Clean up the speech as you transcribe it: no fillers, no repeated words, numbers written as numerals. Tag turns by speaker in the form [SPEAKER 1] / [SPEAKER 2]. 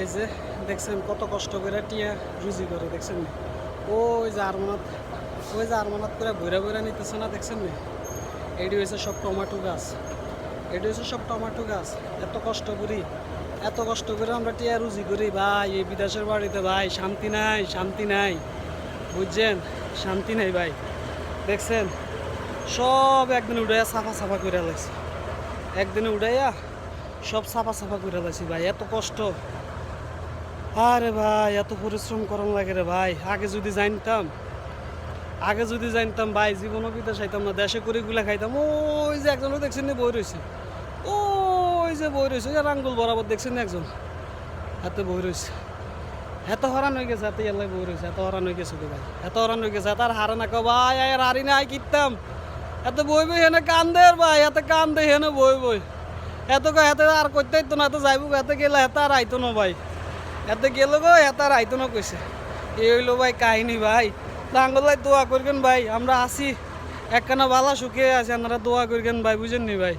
[SPEAKER 1] এই যে দেখছেন কত কষ্ট করে টিয়া রুজি করে দেখছেন না? ওই যে আরমানাত করে বইরা বইরা নিতেছে না দেখছেন না? এটি হয়েছে সব টমেটো গাছ, এটি হচ্ছে সব টমেটো গাছ। এত কষ্ট করে আমরা টিয়া রুজি করি ভাই। এই বিদেশের বাড়িতে ভাই শান্তি নাই, শান্তি নাই, বুঝছেন? শান্তি নাই ভাই। দেখছেন সব একদিনে উড়াইয়া সাফা সাফা করে লাগছে, একদিনে উড়াইয়া সব সাফা সাফা করে লাগছি ভাই। এত কষ্ট, আরে ভাই এত পরিশ্রম করন লাগে রে ভাই। আগে যদি জানতাম ভাই জীবনও বিদেশ আইতাম না, দেশে করে গুলা খাইতাম। ওই যে একজন দেখছেন না বই রয়েছে, ওই যে বই রয়েছে আঙ্গুল বরাবর দেখছেন না একজন হাতে বই রয়েছে। এত হরান হয়ে গেছে, এত এলাই বই রয়েছে, এত হরান হয়ে গেছে ভাই, এত হরান হয়ে গেছে। তার হারে না কো ভাই আর হারি না কিনতাম। এত বই হেনে কান দেয় ভাই, এত কান দেয় হেনে বই এত এত আর করতে তো না, এত যাইব এত গেলে এত আর আইতো না ভাই, এত গেল গো এত আর আইতো না কইছে। এই হইলো ভাই কাহিনী ভাই। আঙ্গুল ভাই দোয়া করবেন ভাই, আমরা আসি একখানা বালা সুখে আছি, আপনারা দোয়া করবেন ভাই, বুঝেন নি ভাই।